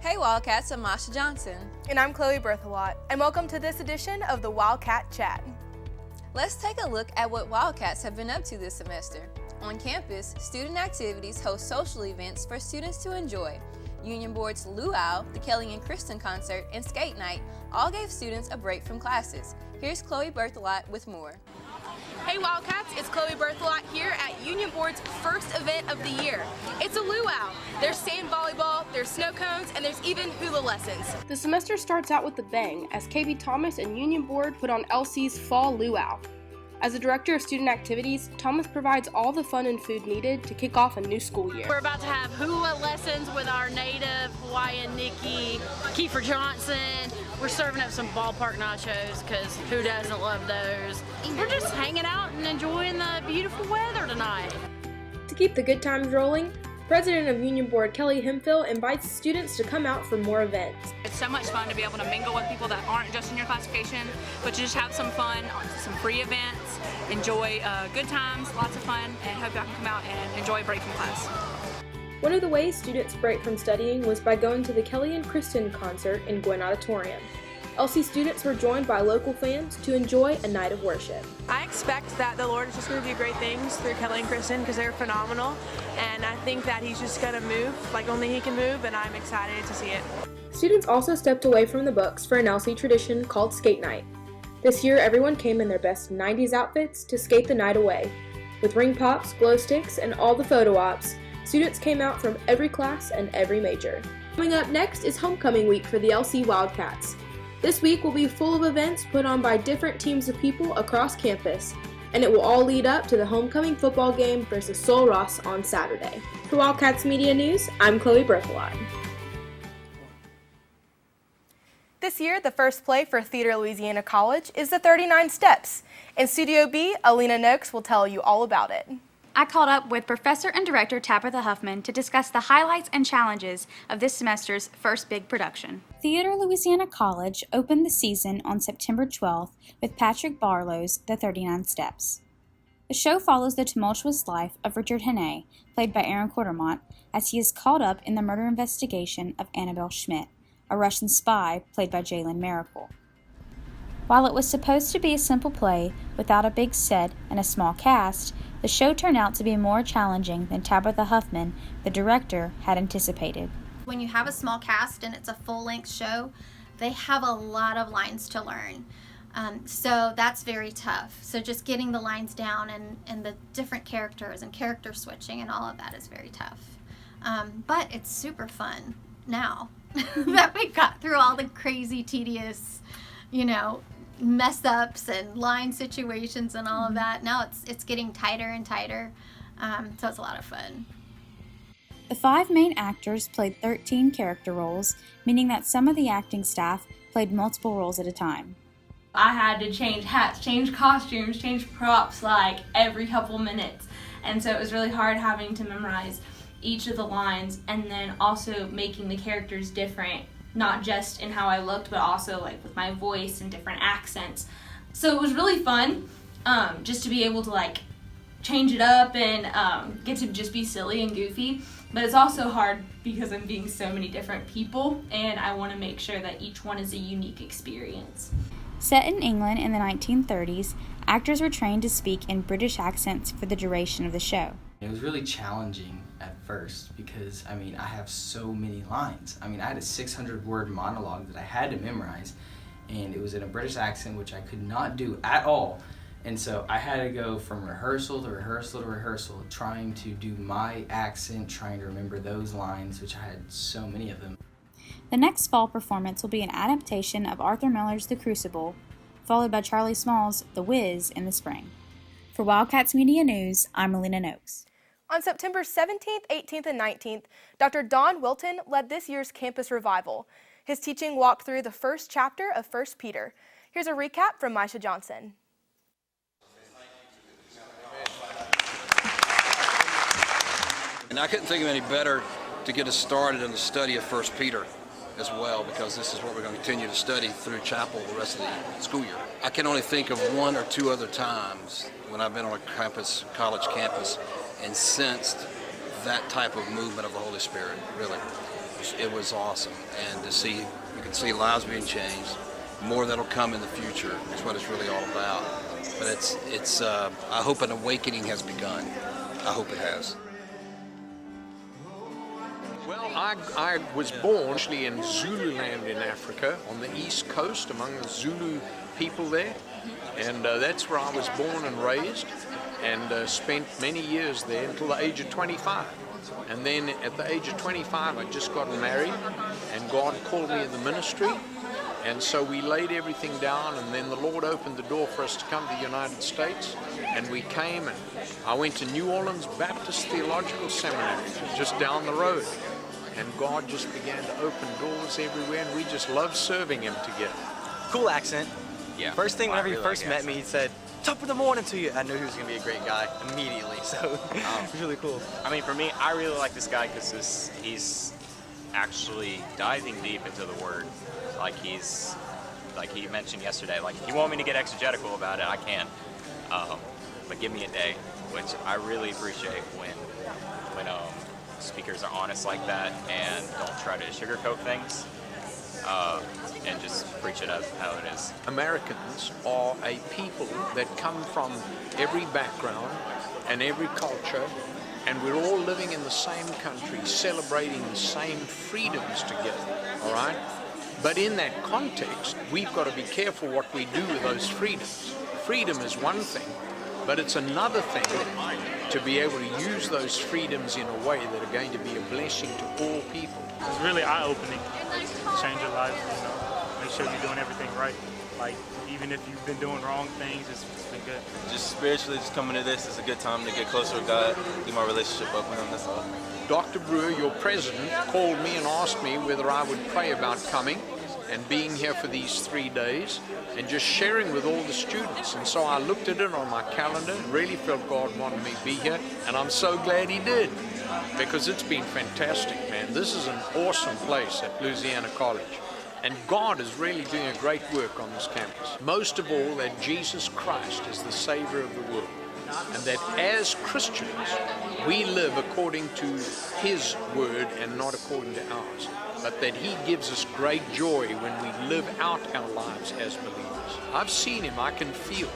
Hey Wildcats, I'm Masha Johnson. And I'm Chloe Berthelot, and welcome to this edition of the Wildcat Chat. Let's take a look at what Wildcats have been up to this semester. On campus, student activities host social events for students to enjoy. Union Board's Luau, the Kelly and Kristen concert, and skate night all gave students a break from classes. Here's Chloe Berthelot with more. Hey Wildcats, it's Chloe Berthelot here at Union Board's first event of the year. It's a luau. There's sand volleyball, there's snow cones, and there's even hula lessons. The semester starts out with a bang as KB Thomas and Union Board put on LC's Fall Luau. As the Director of Student Activities, Thomas provides all the fun and food needed to kick off a new school year. We're about to have hula lessons with our native Hawaiian Nikki, Kiefer Johnson. We're serving up some ballpark nachos because who doesn't love those? We're just hanging out and enjoying the beautiful weather tonight. To keep the good times rolling, President of Union Board Kelly Hemphill invites students to come out for more events. It's so much fun to be able to mingle with people that aren't just in your classification, but to just have some fun, some free events, enjoy good times, lots of fun, and hope y'all can come out and enjoy a break from class. One of the ways students break from studying was by going to the Kelly and Kristen concert in Gwynn Auditorium. LC students were joined by local fans to enjoy a night of worship. I expect that the Lord is just going to do great things through Kelly and Kristen because they're phenomenal, and I think that He's just going to move like only He can move, and I'm excited to see it. Students also stepped away from the books for an LC tradition called Skate Night. This year, everyone came in their best 90s outfits to skate the night away. With ring pops, glow sticks, and all the photo ops, students came out from every class and every major. Coming up next is homecoming week for the LC Wildcats. This week will be full of events put on by different teams of people across campus, and it will all lead up to the homecoming football game versus Sul Ross on Saturday. For Wildcats Media News, I'm Chloe Berthelot. This year, the first play for Theater Louisiana College is the 39 Steps. In Studio B, Alina Noakes will tell you all about it. I called up with Professor and Director Tabitha Huffman to discuss the highlights and challenges of this semester's first big production. Theater Louisiana College opened the season on September 12th with Patrick Barlow's The 39 Steps. The show follows the tumultuous life of Richard Hannay, played by Aaron Quartermont, as he is caught up in the murder investigation of Annabelle Schmidt, a Russian spy played by Jalen Miracle. While it was supposed to be a simple play without a big set and a small cast, the show turned out to be more challenging than Tabitha Huffman, the director, had anticipated. When you have a small cast and it's a full-length show, they have a lot of lines to learn. So that's very tough. So just getting the lines down and the different characters and character switching and all of that is very tough. But it's super fun now that we got through all the crazy, tedious, mess ups and line situations and all of that. Now it's getting tighter and tighter, so it's a lot of fun. The 5 main actors played 13 character roles, meaning that some of the acting staff played multiple roles at a time. I had to change hats, change costumes, change props like every couple minutes, and so it was really hard having to memorize each of the lines and then also making the characters different, not just in how I looked, but also like with my voice and different accents. So it was really fun just to be able to change it up and get to just be silly and goofy. But it's also hard because I'm being so many different people and I want to make sure that each one is a unique experience. Set in England in the 1930s, actors were trained to speak in British accents for the duration of the show. It was really challenging at first because, I have so many lines. I had a 600-word monologue that I had to memorize, and it was in a British accent, which I could not do at all. And so I had to go from rehearsal to rehearsal to rehearsal, trying to do my accent, trying to remember those lines, which I had so many of them. The next fall performance will be an adaptation of Arthur Miller's The Crucible, followed by Charlie Small's The Wiz in the spring. For Wildcats Media News, I'm Alina Noakes. On September 17th, 18th, and 19th, Dr. Don Wilton led this year's campus revival. His teaching walked through the first chapter of 1 Peter. Here's a recap from Masha Johnson. And I couldn't think of any better to get us started in the study of 1 Peter as well, because this is what we're going to continue to study through chapel the rest of the school year. I can only think of 1 or 2 other times when I've been on a college campus, and sensed that type of movement of the Holy Spirit, really. it was awesome. And to see, you can see lives being changed. More that'll come in the future is what it's really all about. But it's I hope an awakening has begun. I hope it has. Well, I was born actually in Zululand in Africa, on the east coast, among the Zulu people there. And that's where I was born and raised, and spent many years there until the age of 25. And then at the age of 25, I just got married, and God called me in the ministry. And so we laid everything down, and then the Lord opened the door for us to come to the United States. And we came, and I went to New Orleans Baptist Theological Seminary, just down the road. And God just began to open doors everywhere, and we just loved serving Him together. Cool accent. Yeah. First thing, whenever he first met me, he said, "Top of the morning to you." I knew he was going to be a great guy immediately, so it was really cool. I mean, for me, I really like this guy because he's actually diving deep into the Word. Like he mentioned yesterday, like if you want me to get exegetical about it, I can. But give me a day, which I really appreciate when speakers are honest like that and don't try to sugarcoat things. And just preach it as how it is. Americans are a people that come from every background and every culture, and we're all living in the same country, celebrating the same freedoms together, all right? But in that context, we've got to be careful what we do with those freedoms. Freedom is one thing, but it's another thing to be able to use those freedoms in a way that are going to be a blessing to all people. It's really eye-opening. Change your life, you know. Make sure you're doing everything right. Like, even if you've been doing wrong things, it's been good. Just spiritually, just coming to this is a good time to get closer with God, get my relationship up with Him, that's all. Dr. Brewer, your president, called me and asked me whether I would pray about coming and being here for these 3 days and just sharing with all the students. And so I looked at it on my calendar and really felt God wanted me to be here, and I'm so glad He did, because it's been fantastic, man. This is an awesome place at Louisiana College. And God is really doing a great work on this campus. Most of all, that Jesus Christ is the Savior of the world. And that as Christians, we live according to His word and not according to ours. But that He gives us great joy when we live out our lives as believers. I've seen Him, I can feel.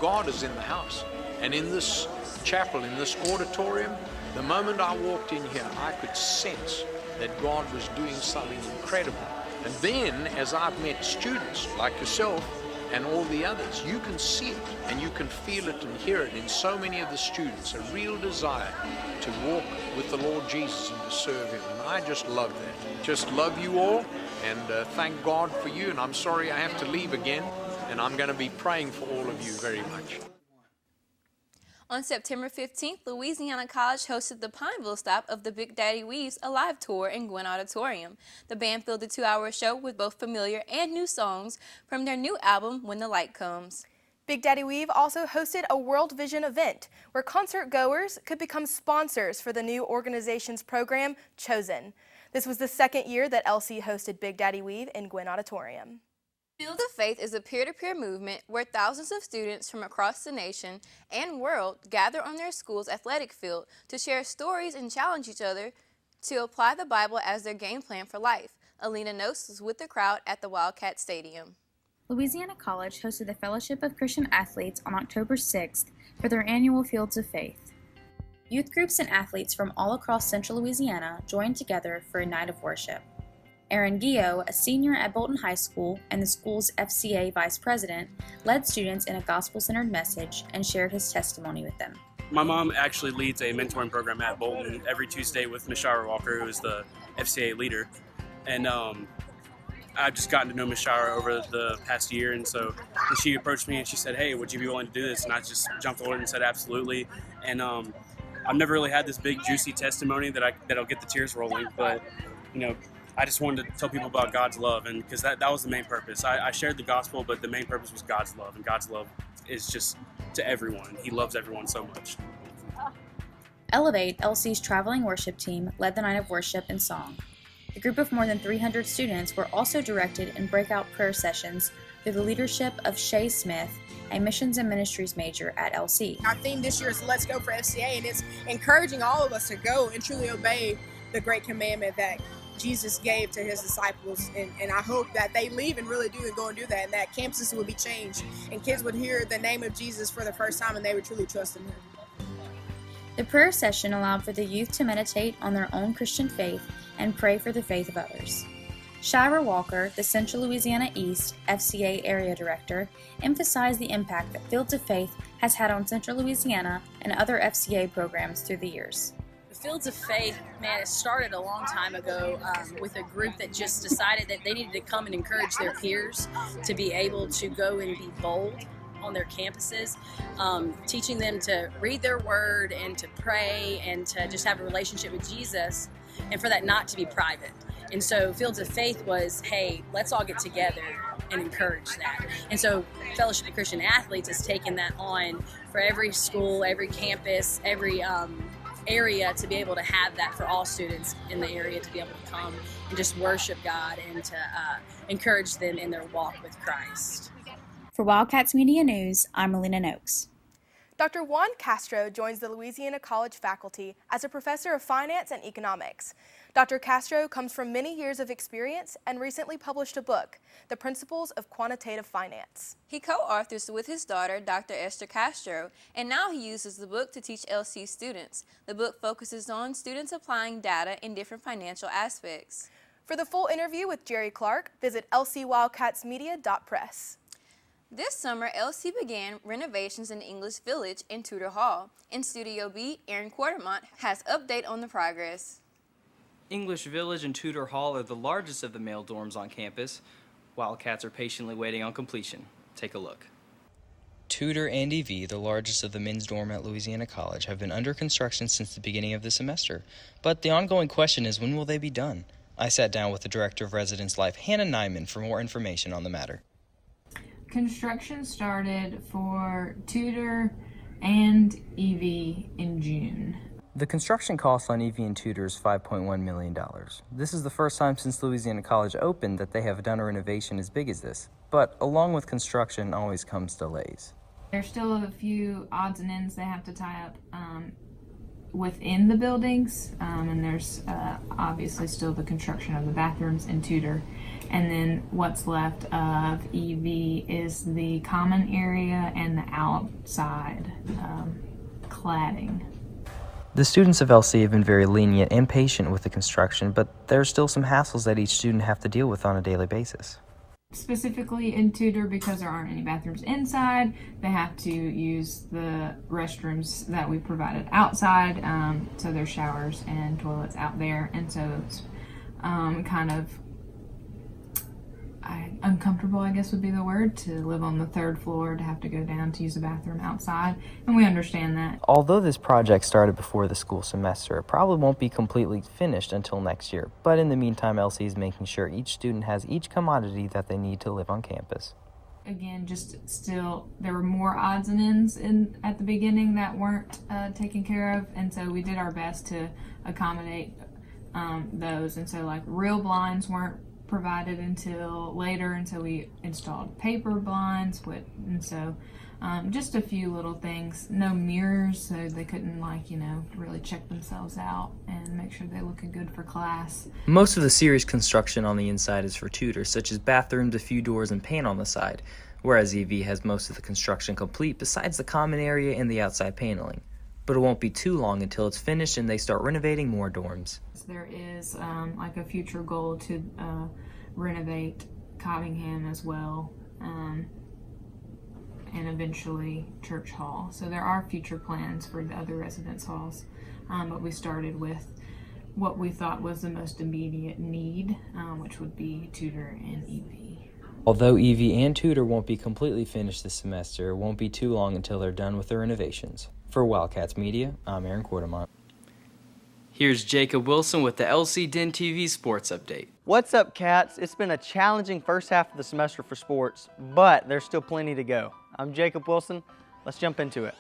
God is in the house. And in this chapel, in this auditorium, the moment I walked in here, I could sense that God was doing something incredible. And then, as I've met students like yourself and all the others, you can see it and you can feel it and hear it in so many of the students, a real desire to walk with the Lord Jesus and to serve Him. And I just love that. Just love you all, and thank God for you. And I'm sorry I have to leave again, and I'm going to be praying for all of you very much. On September 15th, Louisiana College hosted the Pineville stop of the Big Daddy Weaves Alive Tour in Gwynn Auditorium. The band filled a 2-hour show with both familiar and new songs from their new album, When the Light Comes. Big Daddy Weave also hosted a World Vision event where concert goers could become sponsors for the new organization's program, Chosen. This was the second year that LC hosted Big Daddy Weave in Gwynn Auditorium. Field of Faith is a peer-to-peer movement where thousands of students from across the nation and world gather on their school's athletic field to share stories and challenge each other to apply the Bible as their game plan for life. Alina Nose was with the crowd at the Wildcat Stadium. Louisiana College hosted the Fellowship of Christian Athletes on October 6th for their annual Fields of Faith. Youth groups and athletes from all across central Louisiana joined together for a night of worship. Aaron Guillot, a senior at Bolton High School and the school's FCA vice president, led students in a gospel-centered message and shared his testimony with them. My mom actually leads a mentoring program at Bolton every Tuesday with Miss Shira Walker, who is the FCA leader. And I've just gotten to know Miss Shira over the past year, and so she approached me and she said, "Hey, would you be willing to do this?" And I just jumped on it and said, "Absolutely." And I've never really had this big, juicy testimony that'll get the tears rolling, but you know, I just wanted to tell people about God's love, and because that was the main purpose. I shared the gospel, but the main purpose was God's love, and God's love is just to everyone. He loves everyone so much. Elevate, LC's traveling worship team, led the night of worship and song. A group of more than 300 students were also directed in breakout prayer sessions through the leadership of Shay Smith, a missions and ministries major at LC. Our theme this year is Let's Go for FCA, and it's encouraging all of us to go and truly obey the great commandment that Jesus gave to his disciples, and I hope that they leave and really do and go and do that, and that campuses would be changed and kids would hear the name of Jesus for the first time and they would truly trust in him. The prayer session allowed for the youth to meditate on their own Christian faith and pray for the faith of others. Shira Walker, the Central Louisiana East FCA Area Director, emphasized the impact that Fields of Faith has had on Central Louisiana and other FCA programs through the years. Fields of Faith, man, it started a long time ago with a group that just decided that they needed to come and encourage their peers to be able to go and be bold on their campuses, teaching them to read their word and to pray and to just have a relationship with Jesus, and for that not to be private. And so Fields of Faith was, hey, let's all get together and encourage that. And so Fellowship of Christian Athletes has taken that on for every school, every campus, every area, to be able to have that for all students in the area, to be able to come and just worship God and to encourage them in their walk with Christ. For Wildcats Media News, I'm Melina Noakes. Dr. Juan Castro joins the Louisiana College faculty as a professor of finance and economics. Dr. Castro comes from many years of experience and recently published a book, The Principles of Quantitative Finance. He co-authors with his daughter, Dr. Esther Castro, and now he uses the book to teach LC students. The book focuses on students applying data in different financial aspects. For the full interview with Jerry Clark, visit lcwildcatsmedia.press. This summer, LC began renovations in English Village and Tudor Hall. In Studio B, Aaron Quartermont has update on the progress. English Village and Tudor Hall are the largest of the male dorms on campus. Wildcats are patiently waiting on completion. Take a look. Tudor and EV, the largest of the men's dorm at Louisiana College, have been under construction since the beginning of the semester. But the ongoing question is, when will they be done? I sat down with the Director of Residence Life, Hannah Nyman, for more information on the matter. Construction started for Tudor and EV in June. The construction cost on EV and Tudor is $5.1 million. This is the first time since Louisiana College opened that they have done a renovation as big as this. But along with construction always comes delays. There's still a few odds and ends they have to tie up within the buildings, and there's obviously still the construction of the bathrooms in Tudor. And then what's left of EV is the common area and the outside cladding. The students of LC have been very lenient and patient with the construction, but there are still some hassles that each student have to deal with on a daily basis. Specifically in Tudor, because there aren't any bathrooms inside, they have to use the restrooms that we provided outside, so there's showers and toilets out there, and so it's kind of uncomfortable, I guess would be the word, to live on the third floor, to have to go down to use the bathroom outside, and we understand that. Although this project started before the school semester, it probably won't be completely finished until next year, but in the meantime, LC is making sure each student has each commodity that they need to live on campus. Again, just still, there were more odds and ends at the beginning that weren't taken care of, and so we did our best to accommodate those, and so like real blinds weren't provided until later, and so we installed paper blinds, and so just a few little things. No mirrors, so they couldn't really check themselves out and make sure they looked good for class. Most of the serious construction on the inside is for Tudor, such as bathrooms, a few doors, and paint on the side, whereas EV has most of the construction complete besides the common area and the outside paneling. But it won't be too long until it's finished and they start renovating more dorms. There is a future goal to renovate Cottingham as well, and eventually Church Hall. So there are future plans for the other residence halls, but we started with what we thought was the most immediate need, which would be Tudor and EV. Although EV and Tudor won't be completely finished this semester, it won't be too long until they're done with the renovations. For Wildcats Media, I'm Aaron Quartermont. Here's Jacob Wilson with the LC Den TV Sports Update. What's up, Cats? It's been a challenging first half of the semester for sports, but there's still plenty to go. I'm Jacob Wilson. Let's jump into it.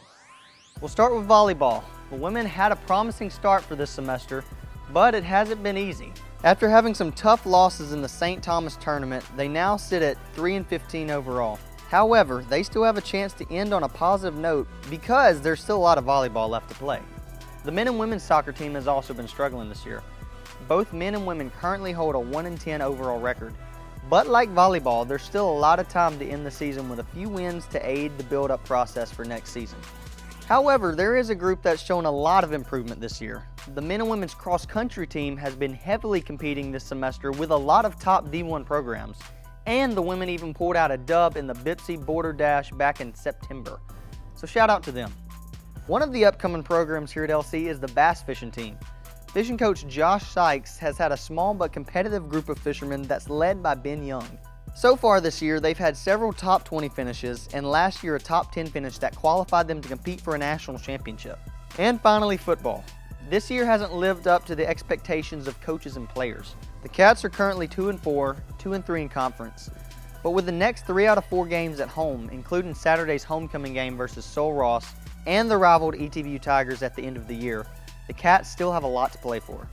We'll start with volleyball. The women had a promising start for this semester, but it hasn't been easy. After having some tough losses in the St. Thomas tournament, they now sit at 3-15 overall. However, they still have a chance to end on a positive note because there's still a lot of volleyball left to play. The men and women's soccer team has also been struggling this year. Both men and women currently hold a 1-10 overall record. But like volleyball, there's still a lot of time to end the season with a few wins to aid the build-up process for next season. However, there is a group that's shown a lot of improvement this year. The men and women's cross-country team has been heavily competing this semester with a lot of top D1 programs, and the women even pulled out a dub in the Bipsy Border Dash back in September. So shout out to them. One of the upcoming programs here at LC is the bass fishing team. Fishing coach Josh Sykes has had a small but competitive group of fishermen that's led by Ben Young. So far this year, they've had several top 20 finishes, and last year a top 10 finish that qualified them to compete for a national championship. And finally, football. This year hasn't lived up to the expectations of coaches and players. The Cats are currently 2-4, 2-3 in conference. But with the next 3 out of 4 games at home, including Saturday's homecoming game versus Sol Ross and the rivaled ETVU Tigers at the end of the year, the Cats still have a lot to play for.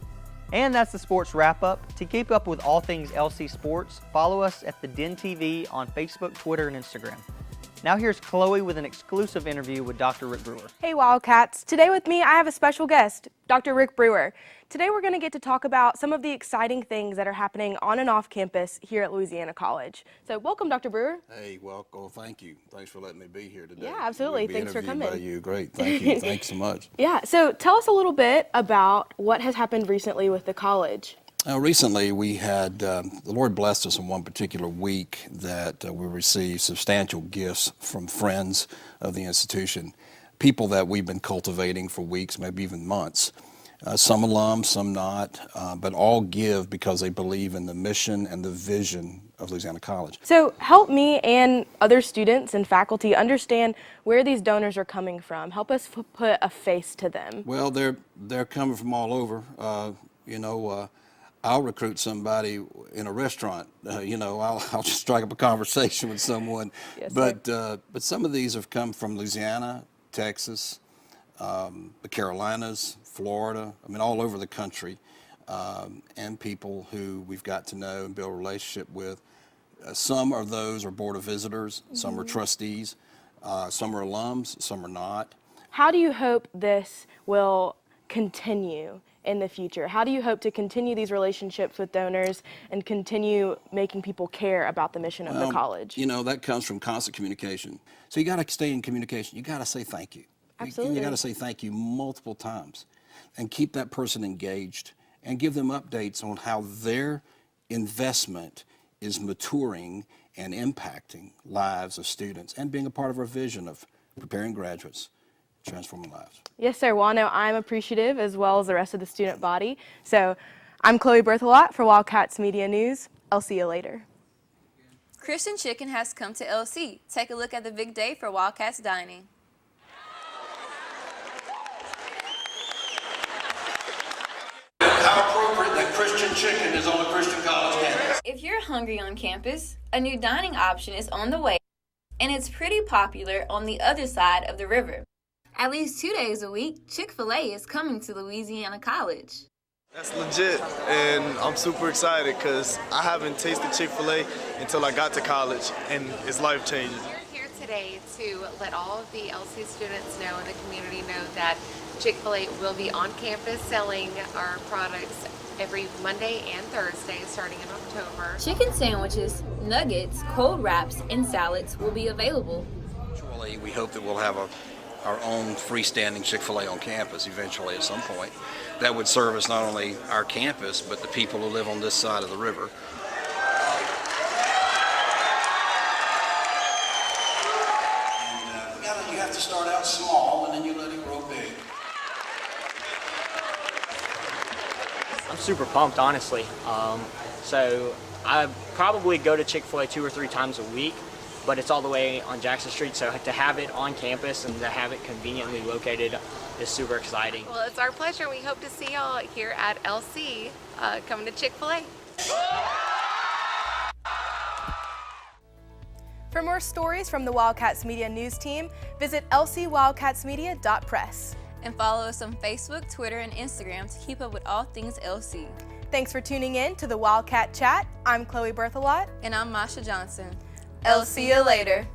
And that's the sports wrap-up. To keep up with all things LC sports, follow us at the Den TV on Facebook, Twitter, and Instagram. Now here's Chloe with an exclusive interview with Dr. Rick Brewer. Hey Wildcats, today with me I have a special guest, Dr. Rick Brewer. Today we're going to get to talk about some of the exciting things that are happening on and off campus here at Louisiana College. So welcome, Dr. Brewer. Hey, welcome. Thank you. Thanks for letting me be here today. Yeah, absolutely. Thanks for coming. By you. Great. Thank you. Thanks so much. Yeah, so tell us a little bit about what has happened recently with the college. Recently, we had, the Lord blessed us in one particular week that we received substantial gifts from friends of the institution, people that we've been cultivating for weeks, maybe even months. Some alums, some not, but all give because they believe in the mission and the vision of Louisiana College. So help me and other students and faculty understand where these donors are coming from. Help us put a face to them. Well, they're coming from all over. I'll recruit somebody in a restaurant. I'll just strike up a conversation with someone. Yes, but some of these have come from Louisiana, Texas, the Carolinas, Florida, all over the country, and people who we've got to know and build a relationship with. Some of those are Board of Visitors, some are trustees, some are alums, some are not. How do you hope this will continue in the future? How do you hope to continue these relationships with donors and continue making people care about the mission of the college? That comes from constant communication. So you got to stay in communication. You got to say thank you. Absolutely. You got to say thank you multiple times and keep that person engaged and give them updates on how their investment is maturing and impacting lives of students and being a part of our vision of preparing graduates, transforming lives. Yes, sir. Well, I know I'm appreciative as well as the rest of the student body. So I'm Chloe Berthelot for Wildcats Media News. I'll see you later. Christian Chicken has come to LC. Take a look at the big day for Wildcats dining. How appropriate that Christian Chicken is on a Christian college campus. If you're hungry on campus, a new dining option is on the way, and it's pretty popular on the other side of the river. At least 2 days a week, Chick-fil-A is coming to Louisiana College. That's legit, and I'm super excited because I haven't tasted Chick-fil-A until I got to college, and it's life-changing. We're here today to let all of the LC students know and the community know that Chick-fil-A will be on campus selling our products every Monday and Thursday starting in October. Chicken sandwiches, nuggets, cold wraps, and salads will be available. Eventually, we hope that we'll have our own freestanding Chick-fil-A on campus eventually at some point. That would service not only our campus, but the people who live on this side of the river. And you have to start out small and then you let it grow big. I'm super pumped, honestly. So I probably go to Chick-fil-A 2 or 3 times a week, but it's all the way on Jackson Street, so to have it on campus and to have it conveniently located is super exciting. Well, it's our pleasure. We hope to see y'all here at LC coming to Chick-fil-A. For more stories from the Wildcats Media News team, visit lcwildcatsmedia.press. And follow us on Facebook, Twitter, and Instagram to keep up with all things LC. Thanks for tuning in to the Wildcat Chat. I'm Chloe Berthelot. And I'm Masha Johnson. I'll see you later.